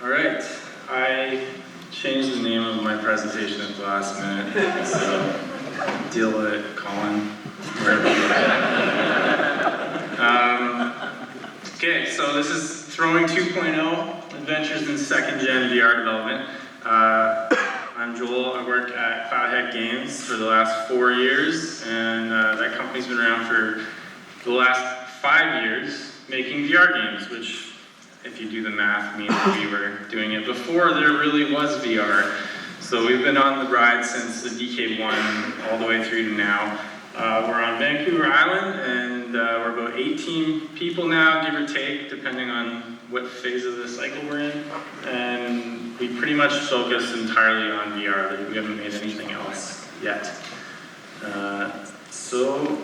All right, I changed the name of my presentation at the last minute, so deal with it, Colin, wherever you're at. Okay, so this is Throwing 2.0, Adventures in Second Gen VR Development. I'm Joel, I work at Cloudhead Games for the last 4 years, and that company's been around for the last 5 years making VR games, which, if you do the math, means we were doing it before there really was VR. So we've been on the ride since the DK1 all the way through to now. We're on Vancouver Island, and we're about 18 people now, give or take, depending on what phase of the cycle we're in. And we pretty much focus entirely on VR. We haven't made anything else yet. So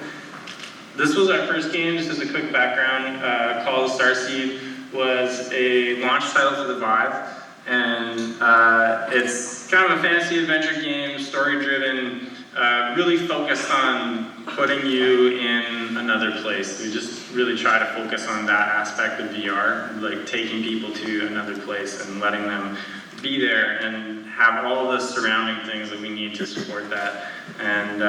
this was our first game, just as a quick background. Call of the Starseed was a launch title for the Vive, and it's kind of a fantasy adventure game, story-driven, really focused on putting you in another place. We just really try to focus on that aspect of VR, like taking people to another place and letting them be there and have all the surrounding things that we need to support that. And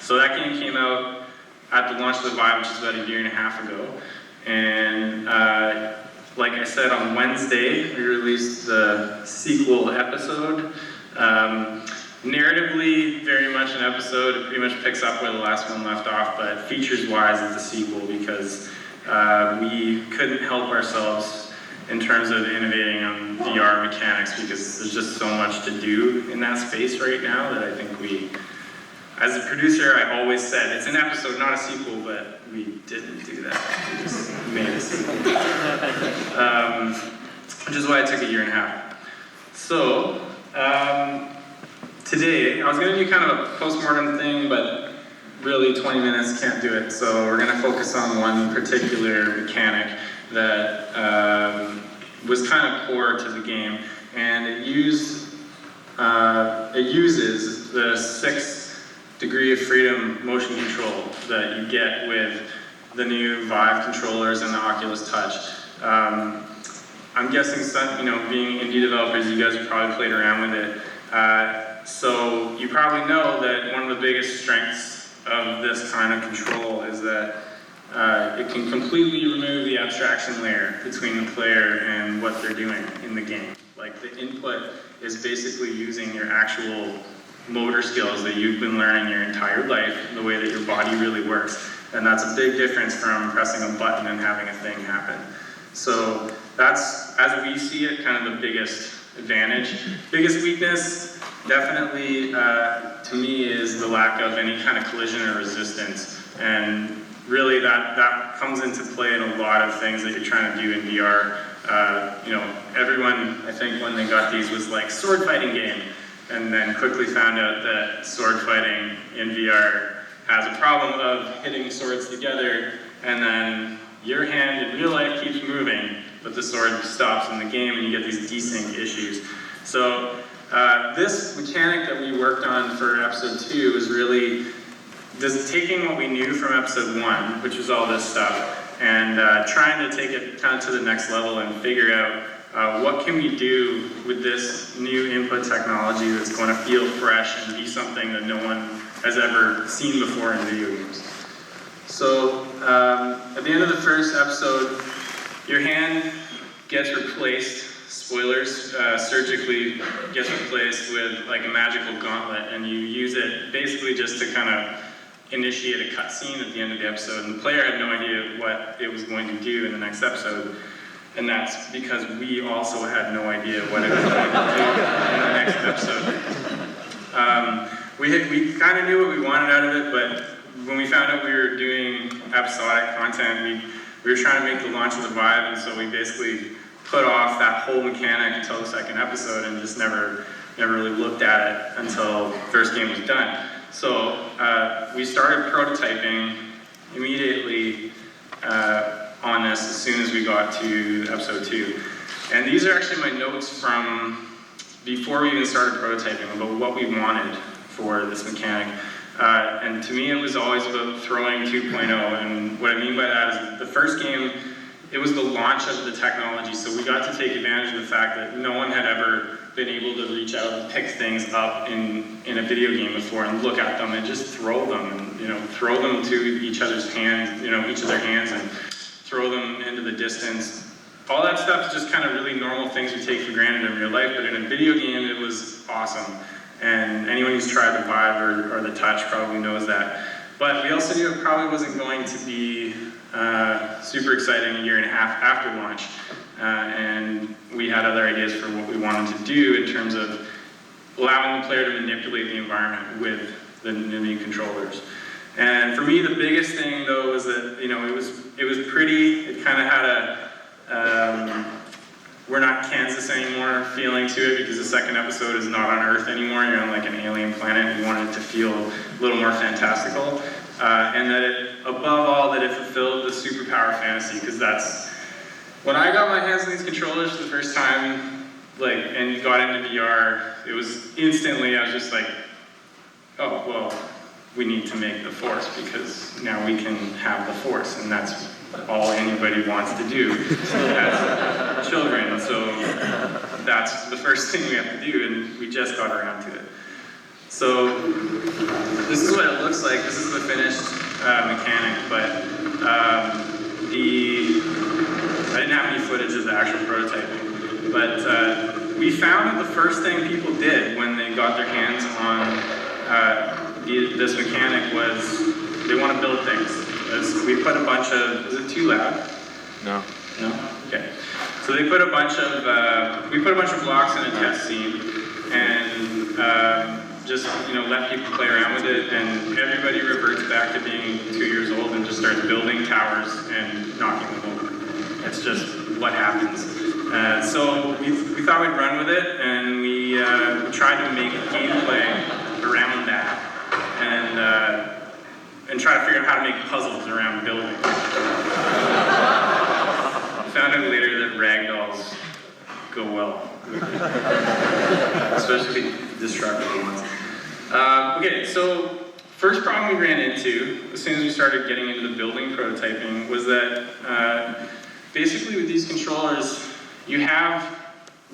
so that game came out at the launch of the Vive, which is about 1.5 years ago. And like I said, on Wednesday, we released the sequel episode. Narratively, very much an episode. It pretty much picks up where the last one left off, but features-wise, it's a sequel because we couldn't help ourselves in terms of innovating on VR mechanics, because there's just so much to do in that space right now that I think we, as a producer, I always said, it's an episode, not a sequel, but we didn't do that. We just made a sequel. Which is why it took 1.5 years. So, today, I was going to do kind of a post-mortem thing, but really 20 minutes can't do it. So we're going to focus on one particular mechanic that was kind of core to the game. And it uses the 6 degree of freedom motion control that you get with the new Vive controllers and the Oculus Touch. I'm guessing some, being indie developers, you guys have probably played around with it. So you probably know that one of the biggest strengths of this kind of control is that it can completely remove the abstraction layer between the player and what they're doing in the game. Like, the input is basically using your actual motor skills that you've been learning your entire life, the way that your body really works. And that's a big difference from pressing a button and having a thing happen. So that's, as we see it, kind of the biggest advantage. Biggest weakness, definitely, to me, is the lack of any kind of collision or resistance. And really that comes into play in a lot of things that you're trying to do in VR. Everyone, I think, when they got these was like, sword fighting game, and then quickly found out that sword fighting in VR has a problem of hitting swords together, and then your hand in real life keeps moving, but the sword stops in the game, and you get these desync issues. So this mechanic that we worked on for episode 2 is really just taking what we knew from episode 1, which was all this stuff, and trying to take it kind of to the next level and figure out what can we do with this new input technology that's going to feel fresh and be something that no one has ever seen before in video games. So at the end of the first episode, your hand gets replaced, spoilers, surgically gets replaced with like a magical gauntlet, and you use it basically just to kind of initiate a cutscene at the end of the episode, and the player had no idea what it was going to do in the next episode, and that's because we also had no idea what it was going to do in the next episode. we kind of knew what we wanted out of it, but when we found out we were doing episodic content, we were trying to make the launch of the Vive, and so we basically put off that whole mechanic until the second episode and just never really looked at it until the first game was done. So we started prototyping immediately on this as soon as we got to episode 2. And these are actually my notes from before we even started prototyping about what we wanted for this mechanic. And to me, it was always about throwing 2.0. And what I mean by that is the first game, it was the launch of the technology. So we got to take advantage of the fact that no one had ever been able to reach out and pick things up in a video game before and look at them and just throw them and, throw them to each other's hands, each of their hands and throw them into the distance. All that stuff is just kind of really normal things we take for granted in real life, but in a video game, it was awesome. And anyone who's tried the Vive or the Touch probably knows that. But we also knew it probably wasn't going to be super exciting a year and a half after launch. And we had other ideas for what we wanted to do in terms of allowing the player to manipulate the environment with the new controllers. And for me, the biggest thing though was that, it was pretty, it kind of had a, we're not Kansas anymore feeling to it, because the second episode is not on Earth anymore. You're on like an alien planet. We wanted it to feel a little more fantastical. And that it, above all, that it fulfilled the superpower fantasy, because that's, when I got my hands on these controllers for the first time, and got into VR, it was instantly, I was just like, oh, well, we need to make the Force, because now we can have the Force, and that's all anybody wants to do as children. So that's the first thing we have to do, and we just got around to it. So this is what it looks like. This is the finished mechanic, but I didn't have any footage of the actual prototyping. But we found that the first thing people did when they got their hands on this mechanic was they want to build things. We put a bunch of, is it too loud? No. No? Okay. So they put a bunch of, we put a bunch of blocks in a test scene and just, let people play around with it, and everybody reverts back to being 2 years old and just starts building towers and knocking them over. That's just what happens. So we thought we'd run with it, and we tried to make gameplay around that, and try to figure out how to make puzzles around buildings. Found out later that ragdolls go well, especially destructible ones. Okay, so first problem we ran into as soon as we started getting into the building prototyping was that basically with these controllers, you have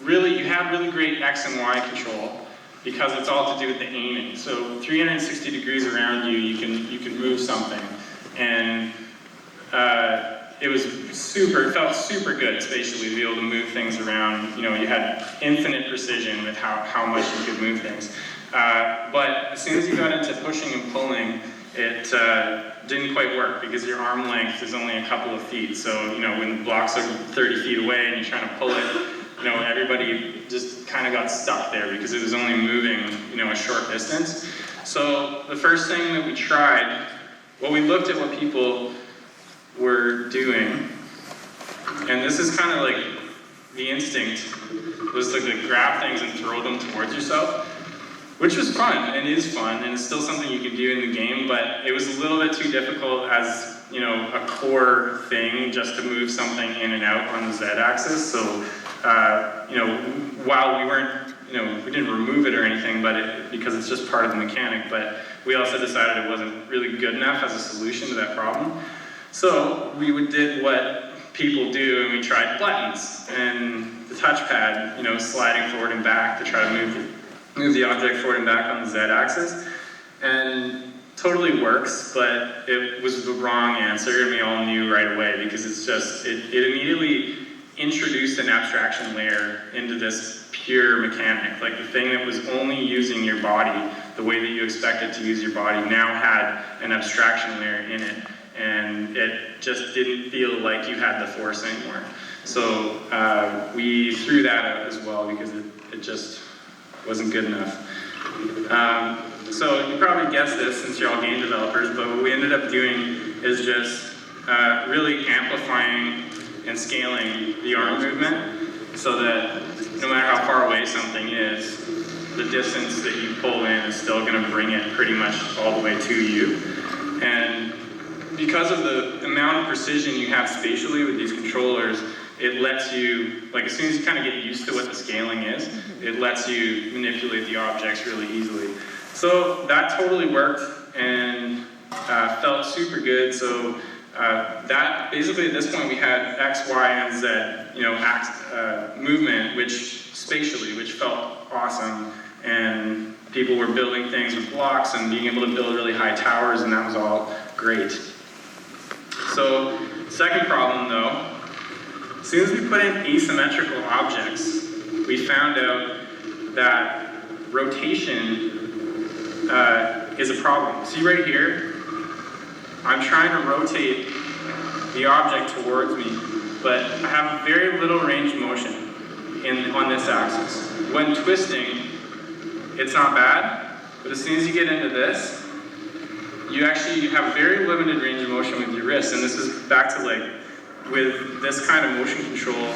really great X and Y control, because it's all to do with the aiming. So 360 degrees around you, you can move something, and it felt super good spatially to be able to move things around. You had infinite precision with how much you could move things. But as soon as you got into pushing and pulling, it didn't quite work, because your arm length is only a couple of feet. So when the blocks are 30 feet away and you're trying to pull it, everybody just kind of got stuck there because it was only moving, a short distance. So the first thing that we tried, we looked at what people were doing, and this is kind of like the instinct, was to grab things and throw them towards yourself, which was fun, and is fun, and it's still something you can do in the game, but it was a little bit too difficult as, a core thing just to move something in and out on the Z-axis. So, while we weren't, we didn't remove it or anything, but because it's just part of the mechanic, but we also decided it wasn't really good enough as a solution to that problem. So we did what people do, and we tried buttons and the touchpad, sliding forward and back to try to move the object forward and back on the Z-axis, and totally works, but it was the wrong answer, and we all knew right away, because it immediately introduced an abstraction layer into this pure mechanic. Like the thing that was only using your body the way that you expect it to use your body now had an abstraction layer in it, and it just didn't feel like you had the Force anymore. So we threw that out as well, because it just wasn't good enough. So you probably guessed this since you're all game developers, but what we ended up doing is just really amplifying and scaling the arm movement so that no matter how far away something is, the distance that you pull in is still going to bring it pretty much all the way to you. And because of the amount of precision you have spatially with these controllers, it lets you, like as soon as you kind of get used to what the scaling is, it lets you manipulate the objects really easily. So that totally worked and felt super good. So that basically at this point we had X, Y, and Z, movement, which spatially, which felt awesome. And people were building things with blocks and being able to build really high towers, and that was all great. So, second problem though, as soon as we put in asymmetrical objects, we found out that rotation is a problem. See right here, I'm trying to rotate the object towards me, but I have very little range of motion on this axis. When twisting, it's not bad, but as soon as you get into this, you actually have very limited range of motion with your wrist, and this is back to like, with this kind of motion control,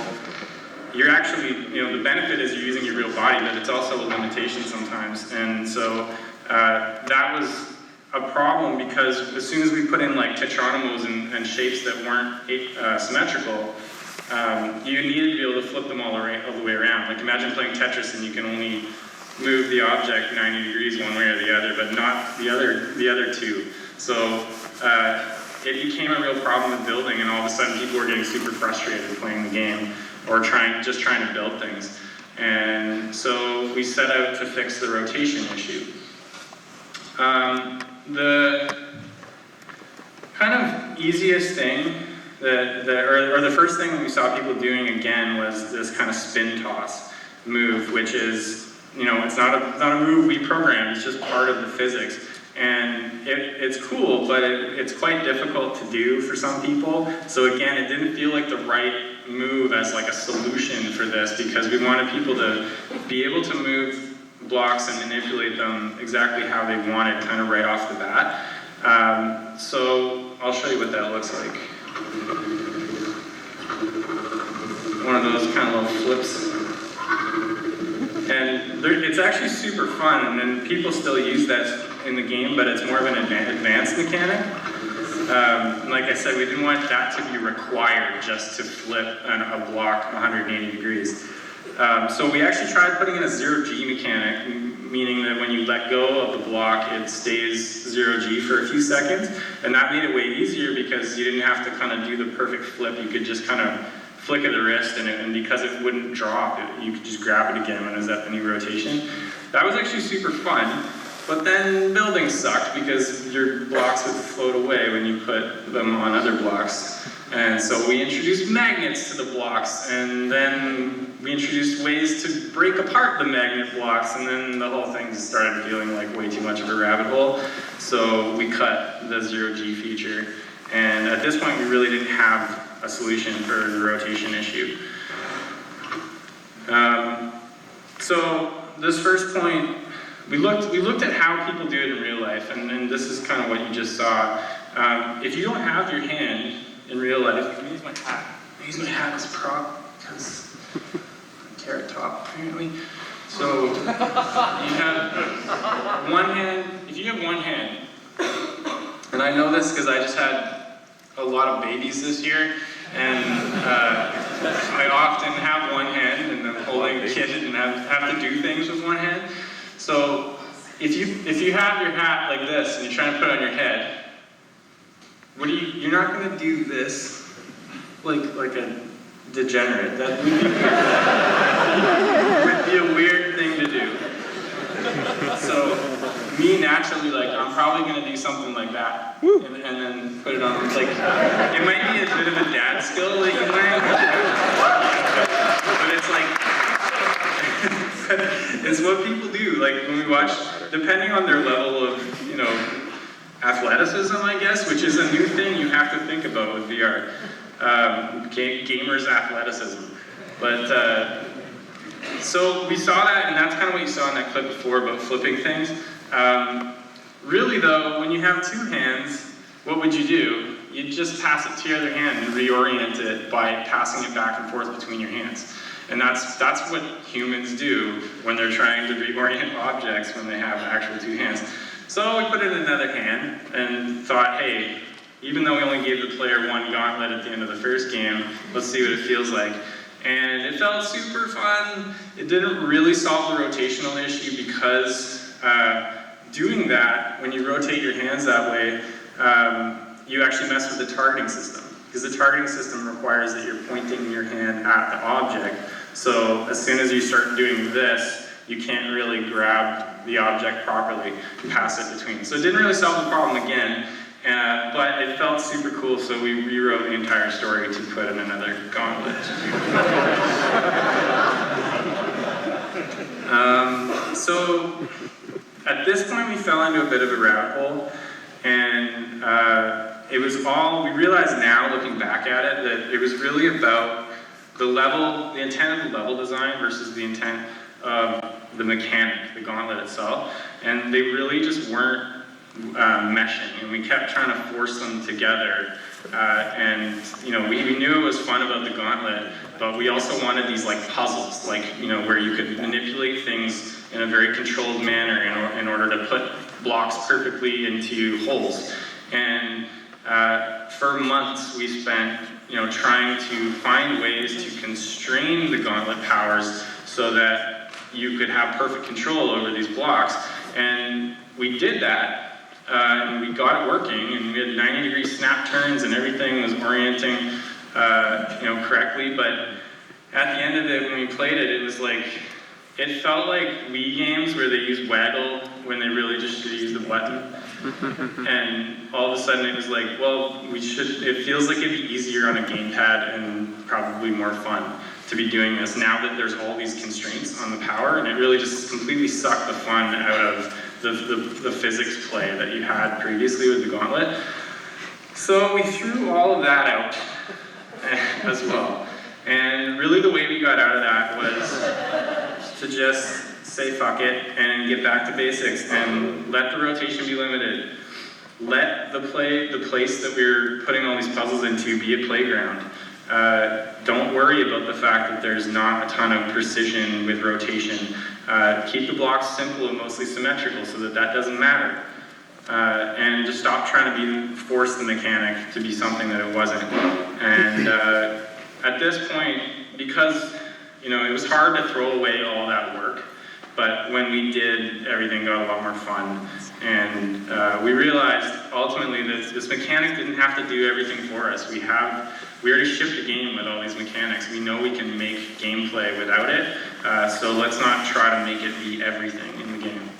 you're actually, the benefit is you're using your real body, but it's also a limitation sometimes. And so that was a problem because as soon as we put in like tetrominoes and shapes that weren't symmetrical, you needed to be able to flip them all the way around. Like imagine playing Tetris and you can only move the object 90 degrees one way or the other, but not the other two. So it became a real problem with building, and all of a sudden people were getting super frustrated playing the game or just trying to build things. And so we set out to fix the rotation issue. The kind of easiest thing or the first thing that we saw people doing again was this kind of spin toss move, which is, it's not a move we programmed, it's just part of the physics. And it's cool, but it's quite difficult to do for some people. So again, it didn't feel like the right move as like a solution for this, because we wanted people to be able to move blocks and manipulate them exactly how they wanted, kind of right off the bat. So I'll show you what that looks like. One of those kind of little flips. And it's actually super fun, and people still use that in the game, but it's more of an advanced mechanic. Like I said, we didn't want that to be required just to flip a block 180 degrees. So we actually tried putting in a 0G mechanic, meaning that when you let go of the block, it stays 0G for a few seconds, and that made it way easier because you didn't have to kind of do the perfect flip. You could just kind of flick of the wrist, and because it wouldn't drop, you could just grab it again when it was at the new rotation. That was actually super fun, but then building sucked because your blocks would float away when you put them on other blocks. And so we introduced magnets to the blocks, and then we introduced ways to break apart the magnet blocks, and then the whole thing started feeling like way too much of a rabbit hole. So we cut the 0G feature, and at this point we really didn't have a solution for the rotation issue. So this first point, we looked at how people do it in real life, and this is kind of what you just saw. If you don't have your hand in real life, I'm gonna use my hat. I use my hat as a prop because carrot top apparently. So you have one hand. If you have one hand, and I know this because I just had a lot of babies this year, and I often have one hand and I'm holding a kid and have to do things with one hand. So if you have your hat like this and you're trying to put it on your head, you're not going to do this like a degenerate. That would be a weird thing to do. So me naturally, I'm probably going to do something like that, and then put it on. It might be a bit of a dad skill that you learn, but it's what people do. When we watch, depending on their level of, athleticism, I guess, which is a new thing you have to think about with VR. Gamers' athleticism. But, so we saw that, and that's kind of what you saw in that clip before about flipping things. Really though, when you have two hands, what would you do? You'd just pass it to your other hand and reorient it by passing it back and forth between your hands. And that's what humans do when they're trying to reorient objects when they have actual two hands. So we put it in another hand and thought, hey, even though we only gave the player one gauntlet at the end of the first game, let's see what it feels like. And it felt super fun. It didn't really solve the rotational issue because doing that, when you rotate your hands that way, you actually mess with the targeting system. Because the targeting system requires that you're pointing your hand at the object. So as soon as you start doing this, you can't really grab the object properly and pass it between. So it didn't really solve the problem again, but it felt super cool, so we rewrote the entire story to put in another gauntlet. So at this point we fell into a bit of a rabbit hole, and it was all, we realize now looking back at it, that it was really about the intent of the level design versus the intent of the mechanic, the gauntlet itself, and they really just weren't meshing, and we kept trying to force them together, and you know, we knew it was fun about the gauntlet, but we also wanted these like puzzles, like, you know, where you could manipulate things in a very controlled manner in order to put blocks perfectly into holes. And for months we spent, you know, trying to find ways to constrain the gauntlet powers so that you could have perfect control over these blocks. And we did that, and we got it working, and we had 90-degree snap turns, and everything was orienting, you know, correctly. But at the end of it, when we played it, it was like, it felt like Wii games where they use waggle when they really just should use the button. And all of a sudden it was like, well, it feels like it'd be easier on a gamepad and probably more fun to be doing this now that there's all these constraints on the power, and it really just completely sucked the fun out of the physics play that you had previously with the gauntlet. So we threw all of that out as well. And really the way we got out of that was to just say fuck it and get back to basics and let the rotation be limited. Let the place that we're putting all these puzzles into be a playground. Don't worry about the fact that there's not a ton of precision with rotation. Keep the blocks simple and mostly symmetrical so that doesn't matter. And just stop trying to force the mechanic to be something that it wasn't. And at this point, because, you know, it was hard to throw away all that work, but when we did, everything got a lot more fun. And we realized ultimately that this mechanic didn't have to do everything for us. We already shipped a game with all these mechanics. We know we can make gameplay without it, so let's not try to make it be everything in the game.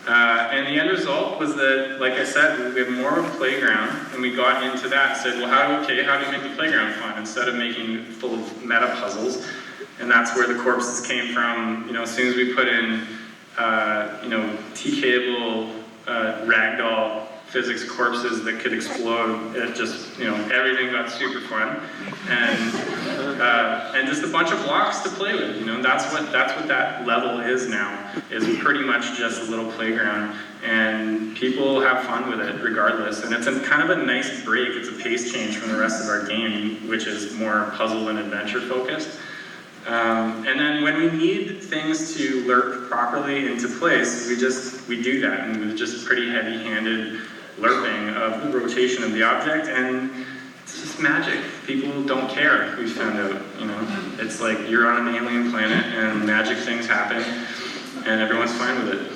And the end result was that, like I said, we have more of a playground, and we got into that and said, well, how do we make the playground fun instead of making it full of meta puzzles? And that's where the corpses came from. You know, as soon as we put in, you know, T-cable, ragdoll physics corpses that could explode, it just, you know, everything got super fun. And just a bunch of blocks to play with, you know, that's what that level is now, is pretty much just a little playground. And people have fun with it regardless. And it's kind of a nice break. It's a pace change from the rest of our game, which is more puzzle and adventure focused. And then when we need things to lerp properly into place, we do that, and with just pretty heavy-handed lerping of the rotation of the object, and it's just magic. People don't care, we found out, you know. It's like you're on an alien planet and magic things happen, and everyone's fine with it.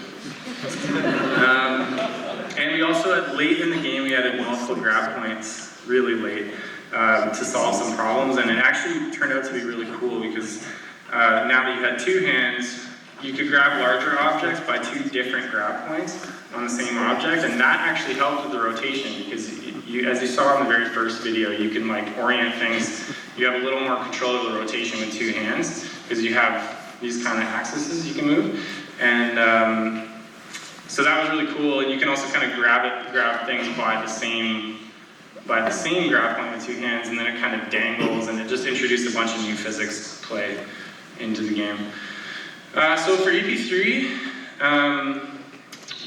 And we also, late in the game, we added multiple grab points, really late, to solve some problems, and it actually turned out to be really cool because now that you had two hands, you could grab larger objects by two different grab points on the same object, and that actually helped with the rotation because as you saw in the very first video, you can like orient things. You have a little more control of the rotation with two hands because you have these kind of axes you can move, and so that was really cool. And you can also kind of grab things by the same grab point with two hands, and then it kind of dangles, and it just introduced a bunch of new physics play into the game. So for EP3,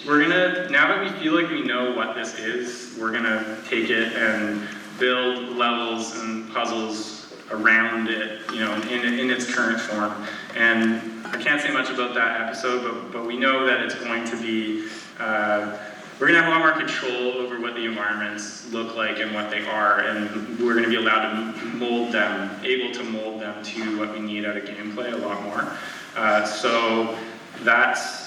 we're gonna, now that we feel like we know what this is, we're gonna take it and build levels and puzzles around it, you know, in its current form. And I can't say much about that episode, but we know that it's going to be, we're gonna have a lot more control over what the environments look like and what they are, and we're gonna be allowed to mold them, able to mold them to what we need out of gameplay a lot more. So that's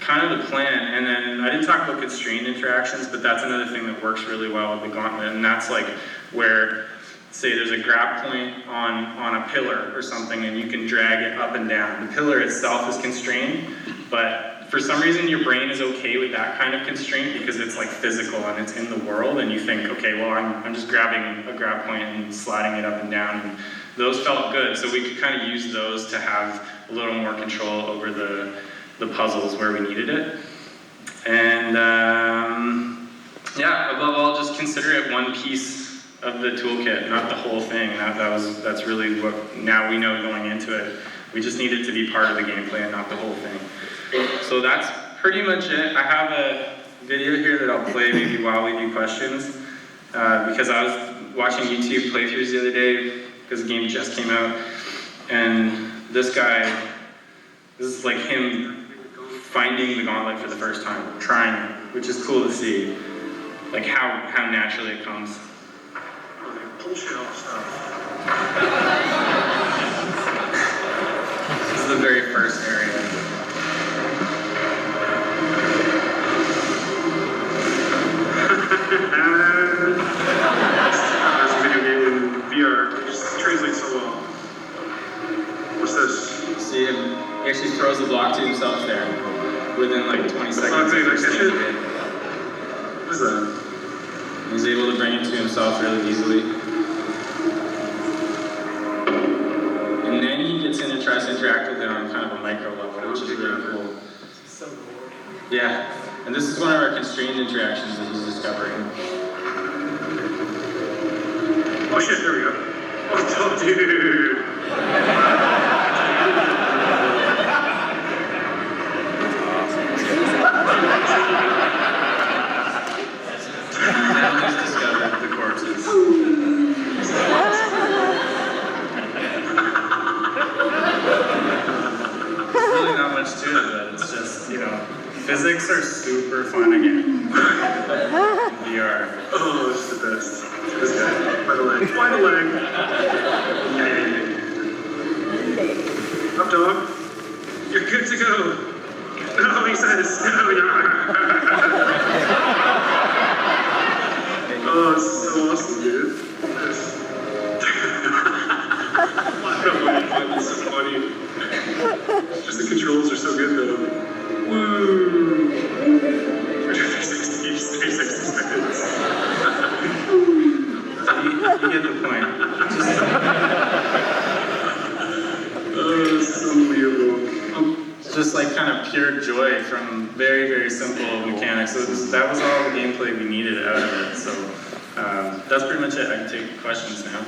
kind of the plan. And then I didn't talk about constrained interactions, but that's another thing that works really well with the Gauntlet, and that's like where, say there's a grab point on a pillar or something and you can drag it up and down. The pillar itself is constrained, but for some reason your brain is okay with that kind of constraint because it's like physical and it's in the world, and you think, okay, well I'm just grabbing a grab point and sliding it up and down. And those felt good, so we could kind of use those to have a little more control over the puzzles where we needed it. And yeah, above all, just consider it one piece of the toolkit, not the whole thing. That's really what now we know going into it. We just need it to be part of the gameplay and not the whole thing. So that's pretty much it. I have a video here that I'll play maybe while we do questions, because I was watching YouTube playthroughs the other day because the game just came out, and this guy, this is like him finding the Gauntlet for the first time, trying it, which is cool to see, like how naturally it comes. Bullshit stuff. This is the very first area. There's a video game in VR. It just translates so well. What's this? See him, he actually throws the block to himself there within like 20 seconds. Oh, of dude, first like thing he that did. What is that? He's able to bring it to himself really easily. And then he gets in and tries to interact with it on kind of a micro level, which is really cool. Yeah, and this is one of our constrained interactions that he's discovering. Oh shit, there we go. Oh, dude. Now he's discovered the corpses. There's really not much to it, but it's just, you know, physics are super fun again. VR. Oh, this is the best. This guy. By the leg. By the leg. Yay. Up, dog. You're good to go. No, he says. No, you're Oh, this is so awesome, dude. This. I don't know why you find this so funny. Just the controls are so good, though. Woo! 360 seconds. You get the point. Oh, this is unbelievable. It's just like kind of pure joy from very, very simple mechanics. So that was all the gameplay we needed out of it. So that's pretty much it. I can take questions now.